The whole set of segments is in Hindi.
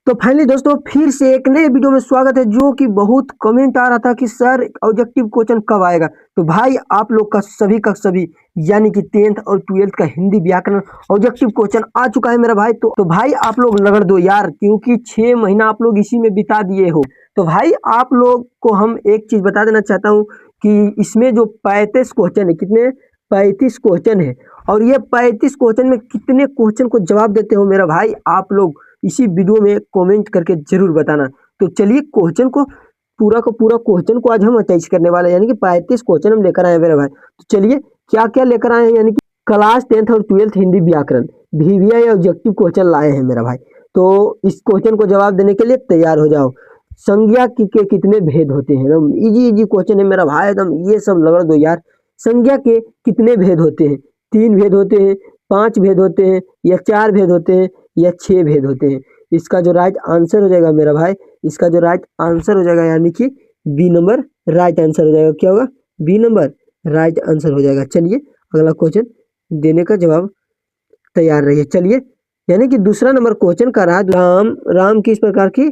तो फाइनली दोस्तों फिर से एक नए वीडियो में स्वागत है। जो कि बहुत कमेंट आ रहा था कि सर ऑब्जेक्टिव क्वेश्चन कब आएगा। तो भाई आप लोग का सभी यानी कि 10th और 12th का हिंदी व्याकरण ऑब्जेक्टिव क्वेश्चन आ चुका है मेरा भाई। तो भाई आप लोग रगड़ दो यार, क्योंकि 6 महीना आप लोग इसी में बिता दिए हो। तो भाई आप लोग को हम एक चीज बता देना चाहता हूँ कि इसमें जो 35 क्वेश्चन है, कितने 35 क्वेश्चन है, और ये 35 क्वेश्चन में कितने क्वेश्चन को जवाब देते हो मेरा भाई आप लोग इसी वीडियो में कमेंट करके जरूर बताना। तो चलिए क्वेश्चन को पूरा का पूरा क्वेश्चन को आज हम अटैच करने वाले हैं, यानी कि 35 क्वेश्चन हम लेकर आए हैं मेरे भाई। तो चलिए क्या क्या लेकर आए हैं, यानी कि क्लास 10th और 12th हिंदी व्याकरण VVI ऑब्जेक्टिव क्वेश्चन लाए हैं मेरा भाई। तो इस क्वेश्चन को जवाब देने के लिए तैयार हो जाओ। संज्ञा के कितने भेद होते हैं, एकदम इजी इजी क्वेश्चन है मेरा भाई, एकदम ये सब लगड़ दो यार। संज्ञा के कितने भेद होते हैं? 3 भेद होते हैं, 5 भेद होते हैं, या 4 भेद होते हैं, या 6 भेद होते हैं? इसका जो राइट आंसर हो जाएगा मेरा भाई, इसका जो राइट आंसर हो जाएगा यानी कि बी नंबर राइट आंसर हो जाएगा। क्या होगा? बी नंबर राइट आंसर हो जाएगा। चलिए अगला क्वेश्चन देने का जवाब तैयार रहिए। चलिए यानी कि दूसरा नंबर क्वेश्चन का रहा, राम किस प्रकार की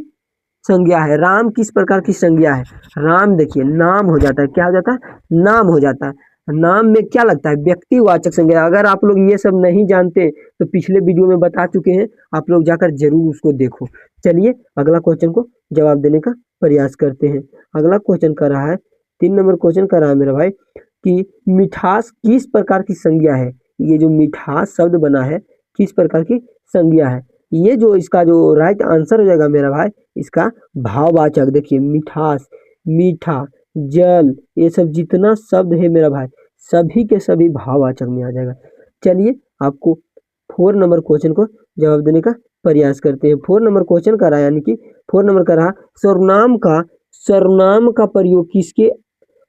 संज्ञा है? राम किस प्रकार की संज्ञा है? राम देखिए नाम हो जाता है। क्या हो जाता है? नाम हो जाता है। नाम में क्या लगता है? व्यक्तिवाचक संज्ञा। अगर आप लोग ये सब नहीं जानते तो पिछले वीडियो में बता चुके हैं, आप लोग जाकर जरूर उसको देखो। चलिए अगला क्वेश्चन को जवाब देने का प्रयास करते हैं। अगला क्वेश्चन कर रहा है, 3 नंबर क्वेश्चन कर रहा है मेरा भाई कि मिठास किस प्रकार की संज्ञा है? ये जो मिठास शब्द बना है किस प्रकार की संज्ञा है? ये जो इसका जो राइट आंसर हो जाएगा मेरा भाई, इसका भाववाचक। देखिए मिठास, मीठा, जल, ये सब जितना शब्द है मेरा भाई सभी के सभी भाववाचक में आ जाएगा। चलिए आपको 4 नंबर क्वेश्चन को जवाब देने का प्रयास करते हैं। 4 नंबर क्वेश्चन का रहा, यानी कि 4 नंबर का रहा, सर्वनाम का प्रयोग किसके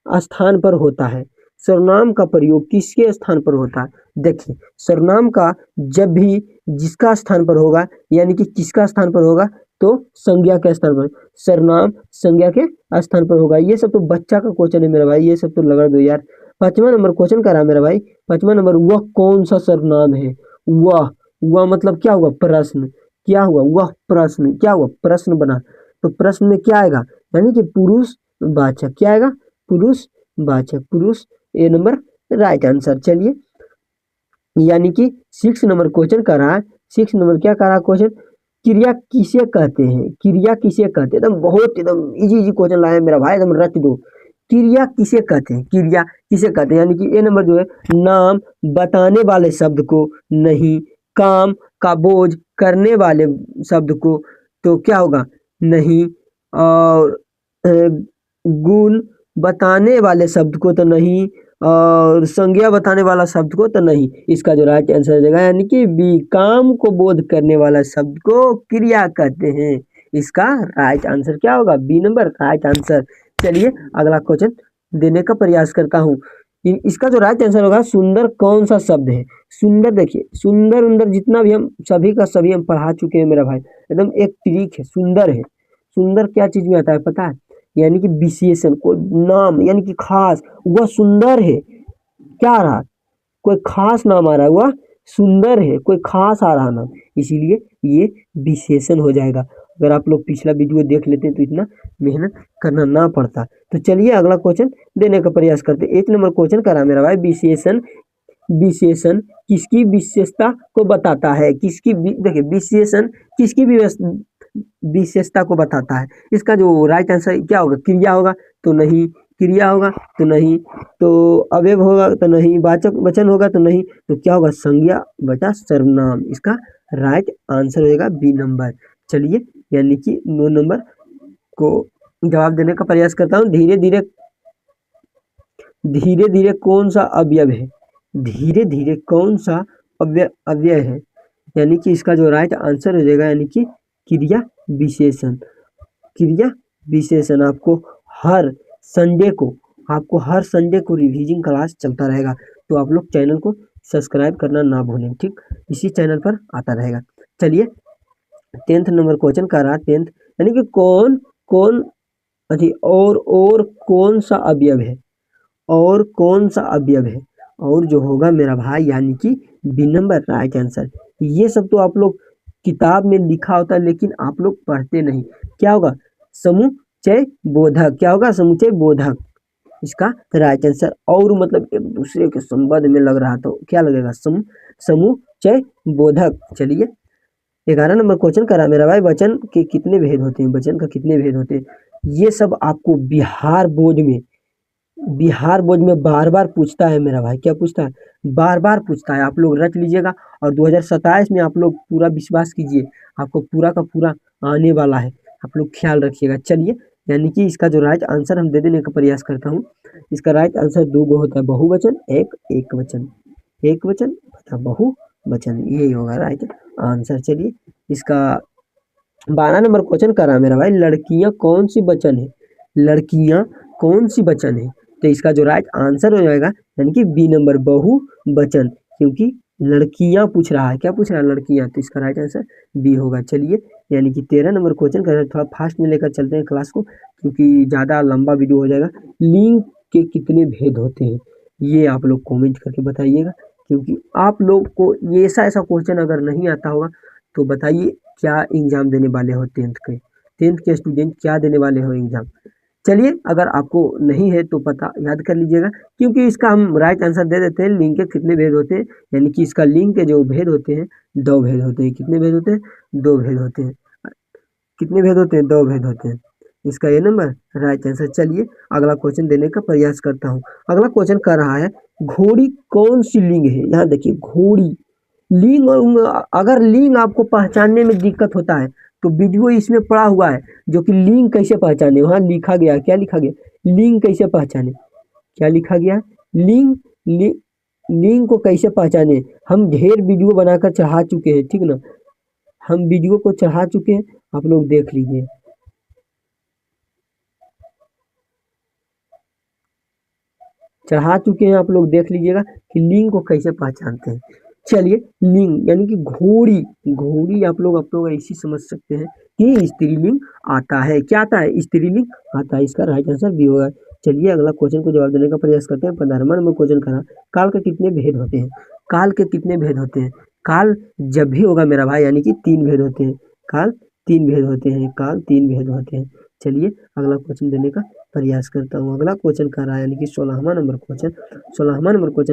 स्थान पर होता है? सर्वनाम का प्रयोग किसके स्थान पर होता है? देखिए सर्वनाम का जब भी जिसका स्थान पर होगा, यानी कि किसका स्थान पर होगा, तो संज्ञा के स्थान पर। सर्वनाम संज्ञा के स्थान पर होगा। ये सब तो बच्चा का क्वेश्चन है मेरा भाई, ये सब तो लगा दो यार। 5वां नंबर क्वेश्चन का रहा मेरा भाई, 5वां नंबर, वह कौन सा सर्वनाम है? वह मतलब क्या हुआ? प्रश्न। क्या हुआ? वह प्रश्न। क्या हुआ? प्रश्न बना। तो प्रश्न में क्या आएगा? यानी कि पुरुष वाचक। क्या आएगा? पुरुष वाचक, पुरुष। ए नंबर राइट आंसर। चलिए यानी कि 6 नंबर क्वेश्चन का रहा, 6 नंबर क्या कर रहा क्वेश्चन, क्रिया किसे कहते हैं? क्रिया किसे कहते हैं? एकदम बहुत एकदम इजी इजी क्वेश्चन लाया मेरा भाई, एकदम रट दो। क्रिया किसे कहते हैं? क्रिया किसे कहते हैं? यानी कि ए नंबर जो है, नाम बताने वाले शब्द को नहीं, काम का बोझ करने वाले शब्द को तो क्या होगा? नहीं, और गुण बताने वाले शब्द को तो नहीं, और संज्ञा बताने वाला शब्द को तो नहीं। इसका जो राइट आंसर हो जाएगा यानी कि बी, काम को बोध करने वाला शब्द को क्रिया कहते हैं। इसका राइट आंसर क्या होगा? B number right answer. चलिए अगला क्वेश्चन देने का प्रयास करता हूँ। इसका जो राइट आंसर होगा, सुंदर कौन सा शब्द है? सुंदर देखिए, सुंदर उंदर जितना भी हम सभी का सभी हम पढ़ा चुके हैं मेरा भाई, एकदम एक ट्रिक है। सुंदर है, सुंदर क्या चीज में आता है पता है? यानी कि विशेषण, कोई नाम, यानी कि खास। वह सुंदर है, क्या आ रहा? कोई खास नाम आ रहा है, वह सुंदर है, कोई खास आ रहा नाम, इसीलिए ये विशेषण हो जाएगा। अगर आप लोग पिछला वीडियो देख लेते हैं तो इतना मेहनत करना ना पड़ता। तो चलिए अगला क्वेश्चन देने का प्रयास करते हैं। 1 नंबर क्वेश्चन करा मेरा भाई, विशेषण। विशेषण किसकी विशेषता को बताता है? देखिए विशेषण किसकी विशेषता को बताता है? इसका जो राइट आंसर क्या होगा? क्रिया होगा तो नहीं, क्रिया होगा तो नहीं, तो अवयव होगा तो नहीं, वाचक वचन होगा तो नहीं, तो क्या होगा? संज्ञा बटा सर्वनाम। इसका राइट आंसर हो जाएगा बी नंबर। चलिए यानी कि 9 नंबर को जवाब देने का प्रयास करता हूँ। धीरे धीरे धीरे धीरे कौन सा अवयव है? धीरे धीरे कौन सा अवयव है? यानी कि इसका जो राइट आंसर हो जाएगा यानी कि क्रिया विशेषण। क्रिया विशेषण आपको हर संडे को रिवीजन क्लास चलता रहेगा, तो आप लोग चैनल को सब्सक्राइब करना ना भूलें, ठीक? इसी चैनल पर आता रहेगा। चलिए 10th नंबर क्वेश्चन का रहा, 10th, यानी कि कौन और कौन सा अवयव है? और कौन सा अवयव है? और जो होगा मेरा भाई यानी कि बी नंबर राइट आंसर। ये सब तो आप लोग किताब में लिखा होता है लेकिन आप लोग पढ़ते नहीं। क्या होगा? समुच्चय बोधक। क्या होगा? समुच्चय बोधक इसका राइट आंसर। और मतलब एक दूसरे के संबंध में लग रहा तो क्या लगेगा? समुच्चय बोधक। चलिए 11 नंबर क्वेश्चन करा मेरा भाई, वचन के कितने भेद होते हैं? वचन का कितने भेद होते हैं? ये सब आपको बिहार बोर्ड में बार बार पूछता है मेरा भाई। क्या पूछता है? बार बार पूछता है। आप लोग रट लीजिएगा और 2027 में आप लोग पूरा विश्वास कीजिए, आपको पूरा का पूरा आने वाला है। आप लोग ख्याल रखिएगा। चलिए यानी कि इसका जो राइट आंसर हम दे देने का प्रयास करता हूँ। इसका राइट आंसर 2 गो होता है, बहुवचन, एक वचन। एक वचन तथा बहुवचन, यही होगा राइट आंसर। चलिए इसका 12 नंबर क्वेश्चन करा मेरा भाई, लड़कियां कौन सी वचन है? लड़कियां कौन सी वचन है? तो इसका जो राइट आंसर हो जाएगा यानी कि बी नंबर, बहुवचन, क्योंकि लड़कियां पूछ रहा है। क्या पूछ रहा है? लड़कियां। तो इसका राइट आंसर बी होगा। चलिए यानी कि 13 नंबर क्वेश्चन कर रहे हैं, थोड़ा फास्ट में लेकर चलते हैं क्लास को क्योंकि ज़्यादा लंबा वीडियो हो जाएगा। लिंग के कितने भेद होते हैं? ये आप लोग कॉमेंट करके बताइएगा, क्योंकि आप लोग को ये ऐसा क्वेश्चन अगर नहीं आता होगा तो बताइए क्या एग्जाम देने वाले हो? टेंथ के स्टूडेंट क्या देने वाले हो एग्जाम? चलिए अगर आपको नहीं है तो पता याद कर लीजिएगा, क्योंकि इसका हम राइट आंसर दे देते हैं। लिंग के कितने भेद होते हैं? यानी कि इसका लिंग के जो भेद होते हैं 2 भेद होते हैं। कितने भेद होते हैं? 2 भेद होते हैं। कितने भेद होते हैं? 2 भेद होते हैं। इसका ये नंबर राइट आंसर। चलिए अगला क्वेश्चन देने का प्रयास करता हूँ। अगला क्वेश्चन कर रहा है, घोड़ी कौन सी लिंग है? यहाँ देखिए घोड़ी लिंग, और अगर लिंग आपको पहचानने में दिक्कत होता है तो वीडियो इसमें पड़ा हुआ है जो कि लिंग कैसे पहचाने, वहाँ लिखा गया। क्या लिखा गया? लिंग कैसे पहचाने। क्या लिखा गया? लिंग लिंग को कैसे पहचाने। हम ढेर वीडियो बनाकर चढ़ा चुके हैं, ठीक ना? हम वीडियो को चढ़ा चुके हैं, आप लोग देख लीजिए। चढ़ा चुके हैं, आप लोग देख लीजिएगा कि लिंग को कैसे पहचानते हैं। चलिए लिंग यानी कि घोड़ी आप लोग ऐसी समझ सकते हैं कि स्त्रीलिंग आता है। क्या आता है? स्त्रीलिंग आता है। इसका राइट आंसर भी होगा। चलिए अगला क्वेश्चन को जवाब देने का प्रयास करते हैं। 15वां नंबर क्वेश्चन करा, काल के कितने भेद होते हैं? काल के कितने भेद होते हैं? काल जब भी होगा मेरा भाई यानी कि 3 भेद होते हैं। काल 3 भेद होते हैं। काल 3 भेद होते हैं। चलिए अगला क्वेश्चन देने का प्रयास करता हूँ। अगला क्वेश्चन कर रहा है यानी कि 16वां नंबर क्वेश्चन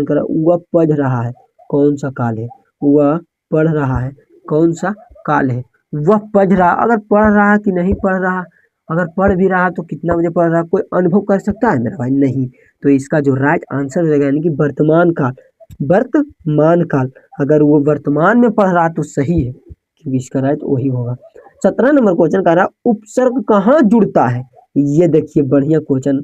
कर रहा है, वह पढ़ रहा है कौन सा काल है? वह पढ़ रहा है कौन सा काल है? वह पढ़ रहा, अगर पढ़ रहा कि नहीं पढ़ रहा, अगर पढ़ भी रहा तो कितना बजे पढ़ रहा, कोई अनुभव कर सकता है मेरा भाई? नहीं। तो इसका जो राइट आंसर हो जाएगा यानी कि वर्तमान काल। वर्तमान काल, अगर वो वर्तमान में पढ़ रहा तो सही है, क्योंकि इसका राइट वही होगा। 17 नंबर क्वेश्चन कह रहा उपसर्ग कहाँ जुड़ता है? ये देखिए बढ़िया क्वेश्चन,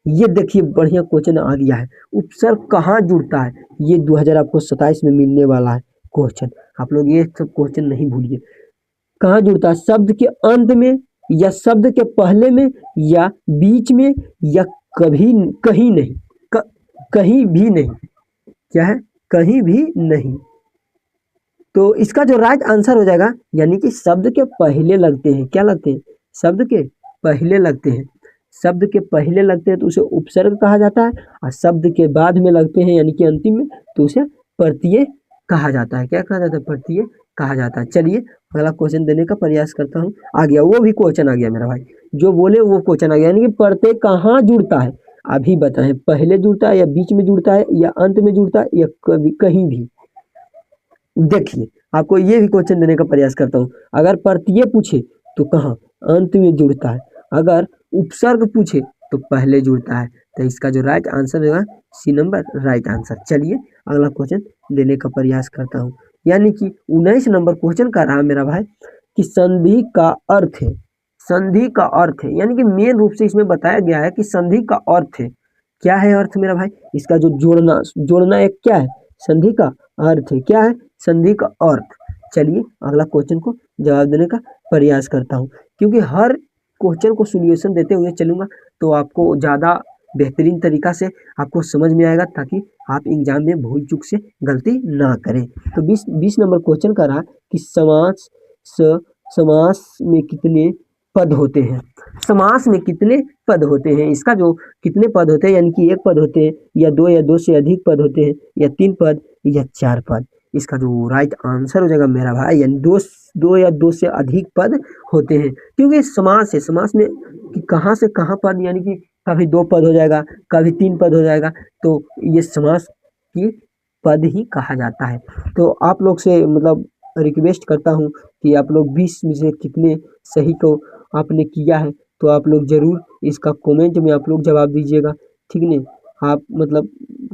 ये देखिए बढ़िया क्वेश्चन आ गया है। उपसर्ग कहाँ जुड़ता है? ये 2027 में मिलने वाला है क्वेश्चन। आप लोग ये सब क्वेश्चन नहीं भूलिए। कहाँ जुड़ता है? शब्द के अंत में, या शब्द के पहले में, या बीच में, या कभी कहीं नहीं, कहीं भी नहीं। क्या है? कहीं भी नहीं। तो इसका जो राइट आंसर हो जाएगा यानी कि शब्द के पहले लगते हैं। क्या लगते हैं? शब्द के पहले लगते हैं। शब्द के पहले लगते हैं तो उसे उपसर्ग कहा जाता है, और शब्द के बाद में लगते हैं यानी कि अंतिम में तो उसे प्रत्यय कहा जाता है। क्या कहा जाता है? प्रत्यय कहा जाता है। चलिए अगला क्वेश्चन देने का प्रयास करता हूँ। आ गया, वो भी क्वेश्चन आ गया मेरा भाई, जो बोले वो क्वेश्चन आ गया। यानी कि प्रत्यय कहाँ जुड़ता है? अभी बताएं, पहले जुड़ता है या बीच में जुड़ता है या अंत में जुड़ता है या कभी कहीं भी? देखिए आपको ये भी क्वेश्चन देने का प्रयास करता हूँ। अगर प्रत्यय पूछे तो कहाँ? अंत में जुड़ता है। अगर उपसर्ग पूछे तो पहले जुड़ता है। तो इसका जो राइट आंसर होगा सी नंबर राइट आंसर। चलिए अगला क्वेश्चन देने का प्रयास करता हूँ। यानी कि 19 नंबर क्वेश्चन का रहा मेरा भाई कि संधि का अर्थ है। संधि का अर्थ है यानी कि मेन रूप से इसमें बताया गया है कि संधि का अर्थ है। क्या है अर्थ मेरा भाई? इसका जो जोड़ना एक क्या है? संधि का अर्थ है। क्या है? संधि का अर्थ। चलिए अगला क्वेश्चन को जवाब देने का प्रयास करता हूँ, क्योंकि हर क्वेश्चन को सोल्यूशन देते हुए चलूंगा तो आपको ज़्यादा बेहतरीन तरीका से आपको समझ में आएगा, ताकि आप एग्जाम में भूल चूक से गलती ना करें। तो 20 नंबर क्वेश्चन का रहा कि समास में कितने पद होते हैं? समास में कितने पद होते हैं? इसका जो कितने पद होते हैं यानी कि 1 पद होते हैं, या 2 या 2 से अधिक पद होते हैं, या 3 पद, या 4 पद? इसका जो राइट आंसर हो जाएगा मेरा भाई, यानी दो या दो से अधिक पद होते हैं, क्योंकि समास है, समास में कि कहाँ से कहाँ पद, यानी कि कभी 2 पद हो जाएगा, कभी 3 पद हो जाएगा, तो ये समास की पद ही कहा जाता है। तो आप लोग से मतलब रिक्वेस्ट करता हूँ कि आप लोग 20 में से कितने सही को आपने किया है, तो आप लोग ज़रूर इसका कमेंट में आप लोग जवाब दीजिएगा, ठीक नहीं? आप मतलब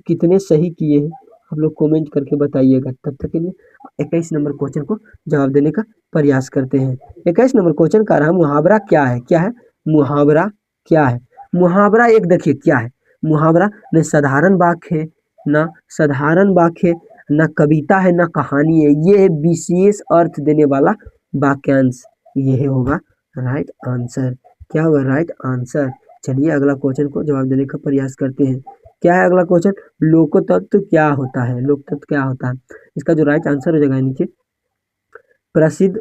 कितने सही किए हैं आप लोग कमेंट करके बताइएगा। तब तक के लिए 21 नंबर क्वेश्चन को जवाब देने का प्रयास करते हैं। 21 नंबर क्वेश्चन का रहा मुहावरा क्या है? क्या है मुहावरा? क्या है मुहावरा? एक देखिए क्या है मुहावरा, न साधारण वाक्य है, न साधारण वाक्य है, न कविता है, न कहानी है, ये है विशेष अर्थ देने वाला वाक्यांश, ये होगा राइट आंसर। क्या होगा राइट आंसर? चलिए अगला क्वेश्चन को जवाब देने का प्रयास करते हैं। क्या है अगला क्वेश्चन? लोकतत्व क्या होता है? लोकतत्व क्या होता है? इसका जो राइट आंसर हो जाएगा नीचे प्रसिद्ध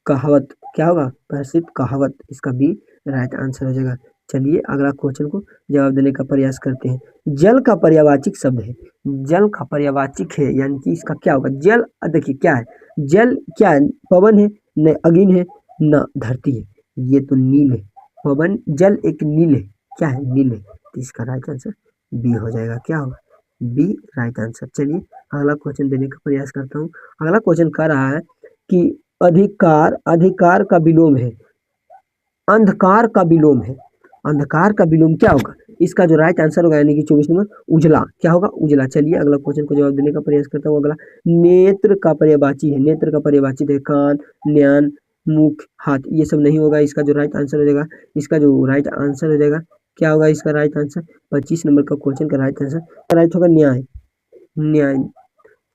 कहावत। क्या होगा? प्रसिद्ध कहावत, इसका भी राइट आंसर हो जाएगा। चलिए अगला क्वेश्चन को जवाब देने का प्रयास करते हैं। जल का पर्यायवाची शब्द है, जल का पर्यायवाची है, यानी कि इसका क्या होगा? जल देखिए क्या है, जल क्या है? पवन है, न अग्नि है, न धरती है, ये तो नील है। पवन जल एक नील है, क्या है? नील है, तो इसका राइट आंसर बी हो जाएगा। क्या होगा? B right answer. चलिए अगला क्वेश्चन देने का प्रयास करता हूँ। अगला क्वेश्चन कह रहा है कि अधिकार, अधिकार का विलोम है, अंधकार का विलोम है, अंधकार का विलोम क्या होगा? इसका जो राइट आंसर होगा यानी कि 24 नंबर उजला। क्या होगा? उजला। चलिए अगला क्वेश्चन को जवाब देने का प्रयास करता हूँ। अगला नेत्र का पर्यायवाची है, नेत्र का पर्यायवाची है कान, नयन, मुख, हाथ, ये सब नहीं होगा। इसका जो राइट आंसर हो जाएगा, इसका जो राइट आंसर हो जाएगा क्या होगा? इसका राइट आंसर 25 नंबर का क्वेश्चन का राइट आंसर राइट होगा न्याय, न्याय।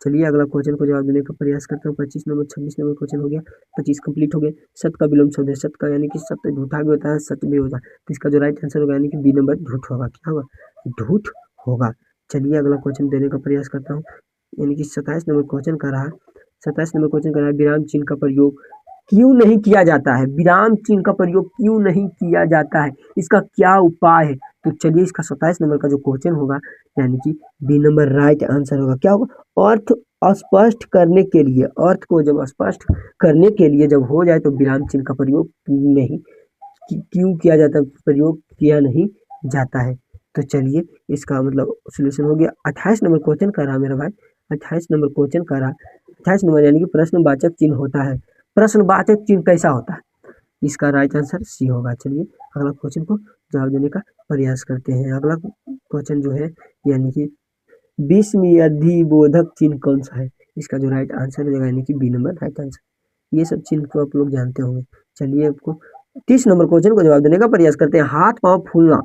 चलिए अगला क्वेश्चन को जवाब देने का प्रयास करता हूँ। 25 नंबर 26 नंबर क्वेश्चन हो गया, 25 कंप्लीट हो गए। सत्य का विलोम शब्द है, सत्य का यानी कि सत्य झूठा भी होता है, सत्य भी होता है, तो इसका जो राइट आंसर होगा यानी कि बी नंबर झूठ होगा। क्या होगा? झूठ होगा। चलिए अगला क्वेश्चन देने का प्रयास करता हूँ, यानी कि 27 नंबर क्वेश्चन का रहा, 27 नंबर क्वेश्चन का रहा विराम चिन्ह का प्रयोग क्यों नहीं किया जाता है? विराम चिन्ह का प्रयोग क्यों नहीं किया जाता है? इसका क्या उपाय है? तो चलिए इसका 27 नंबर का जो क्वेश्चन होगा यानी कि बी नंबर राइट आंसर होगा। क्या होगा? अर्थ स्पष्ट करने के लिए, अर्थ को जब स्पष्ट करने के लिए जब हो जाए तो विराम चिन्ह का प्रयोग नहीं क्यों किया जाता है? प्रयोग किया नहीं जाता है। तो चलिए इसका मतलब सोल्यूशन हो गया। 28 नंबर क्वेश्चन कर रहा मेरा भाई, 28 नंबर क्वेश्चन कर रहा, 28 नंबर यानी कि प्रश्नवाचक चिन्ह होता है, प्रश्नवाचक चिन्ह कैसा होता है? इसका राइट आंसर सी होगा। चलिए अगला क्वेश्चन को जवाब देने का प्रयास करते हैं। अगला क्वेश्चन जो है यानी कि विस्मयादिबोधक चिन्ह कौन सा है? इसका जो राइट आंसर हो जाएगा यानी कि बी नंबर राइट आंसर। ये सब चिन्ह को आप लोग जानते होंगे। चलिए आपको 30 नंबर क्वेश्चन को जवाब देने का प्रयास करते हैं। हाथ पांव फूलना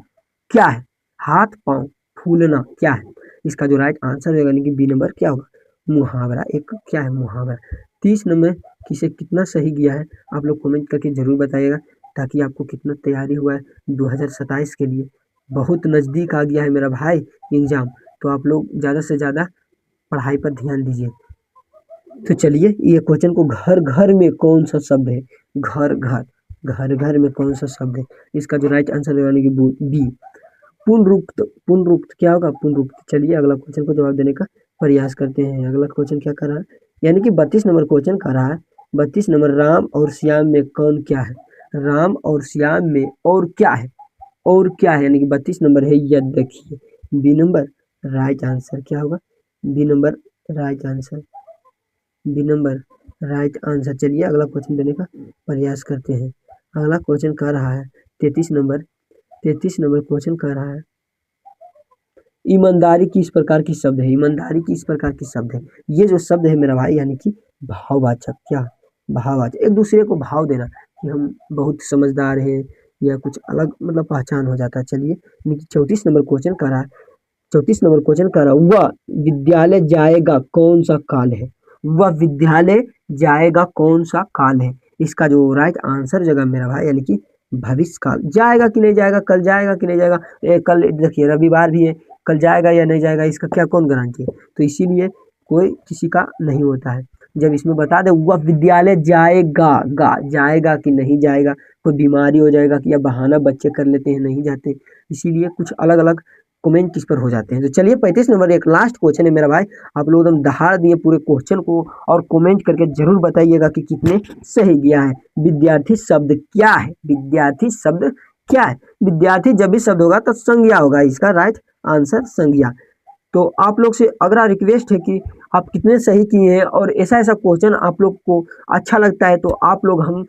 क्या है? हाथ पांव फूलना क्या है? इसका जो राइट आंसर होगा यानी कि बी नंबर क्या होगा? मुहावरा। एक क्या है? मुहावरा। 30 नंबर किसे कितना सही गया है आप लोग कमेंट करके जरूर बताइएगा, ताकि आपको कितना तैयारी हुआ है 2027 के लिए। बहुत नज़दीक आ गया है मेरा भाई एग्जाम, तो आप लोग ज़्यादा से ज़्यादा पढ़ाई पर ध्यान दीजिए। तो चलिए ये क्वेश्चन को घर घर में कौन सा शब्द है? घर घर, घर घर में कौन सा शब्द है? इसका जो राइट आंसर है यानी कि बी पुनरुक्त। पुनरुक्त क्या होगा? पुनरुक्त। चलिए अगला क्वेश्चन को जवाब देने का प्रयास करते हैं। अगला क्वेश्चन क्या कर रहा है यानी कि 32 नंबर क्वेश्चन कर रहा है। 32 नंबर राम और श्याम में कौन क्या है? राम और श्याम में और क्या है? और क्या है यानी कि 32 नंबर है यद। देखिए बी नंबर राइट आंसर क्या होगा? B number right answer, B number right answer. चलिए अगला क्वेश्चन देने का प्रयास करते हैं। अगला क्वेश्चन कह रहा है 33 नंबर, 33 नंबर क्वेश्चन कह रहा है ईमानदारी किस प्रकार की शब्द है? ईमानदारी किस प्रकार की शब्द है? ये जो शब्द है मेरा भाई यानी कि भाववाचक। क्या? भाववाचक, एक दूसरे को भाव देना कि हम बहुत समझदार हैं या कुछ अलग मतलब पहचान हो जाता है। चलिए 34 नंबर क्वेश्चन कर रहा है, 34 नंबर क्वेश्चन कर रहा है वह विद्यालय जाएगा कौन सा काल है? वह विद्यालय जाएगा कौन सा काल है? इसका जो राइट आंसर जगह मेरा भाई यानी कि भविष्य काल। जाएगा कि नहीं जाएगा, कल जाएगा कि नहीं जाएगा, कल देखिए रविवार भी है, कल जाएगा या नहीं जाएगा इसका क्या कौन गारंटी है? तो इसीलिए कोई किसी का नहीं होता है। जब इसमें बता दे वह विद्यालय जाएगा, जाएगा कि नहीं जाएगा, कोई बीमारी हो जाएगा कि या बहाना बच्चे कर लेते हैं नहीं जाते, इसीलिए कुछ अलग अलग कमेंट किस पर हो जाते हैं। तो चलिए 35 नंबर एक लास्ट क्वेश्चन है मेरा भाई, आप लोग एकदम दहाड़ दिए पूरे क्वेश्चन को और कमेंट करके जरूर बताइएगा कि कितने सही गया है। विद्यार्थी शब्द क्या है? विद्यार्थी शब्द क्या है? विद्यार्थी जब भी शब्द होगा तो संज्ञा होगा, इसका राइट आंसर संज्ञा। तो आप लोग से अगला रिक्वेस्ट है कि आप कितने सही किए हैं और ऐसा ऐसा क्वेश्चन आप लोग को अच्छा लगता है तो आप लोग हम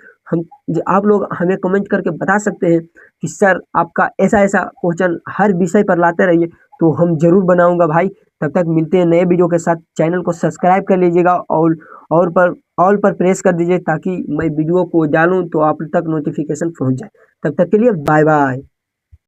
आप लोग हमें कमेंट करके बता सकते हैं कि सर आपका ऐसा ऐसा क्वेश्चन हर विषय पर लाते रहिए, तो हम जरूर बनाऊंगा भाई। तब तक मिलते हैं नए वीडियो के साथ। चैनल को सब्सक्राइब कर लीजिएगा और पर ऑल पर प्रेस कर दीजिए ताकि मैं वीडियो को डालूं तो आप तक नोटिफिकेशन पहुंच जाए। तब तक के लिए बाय बाय।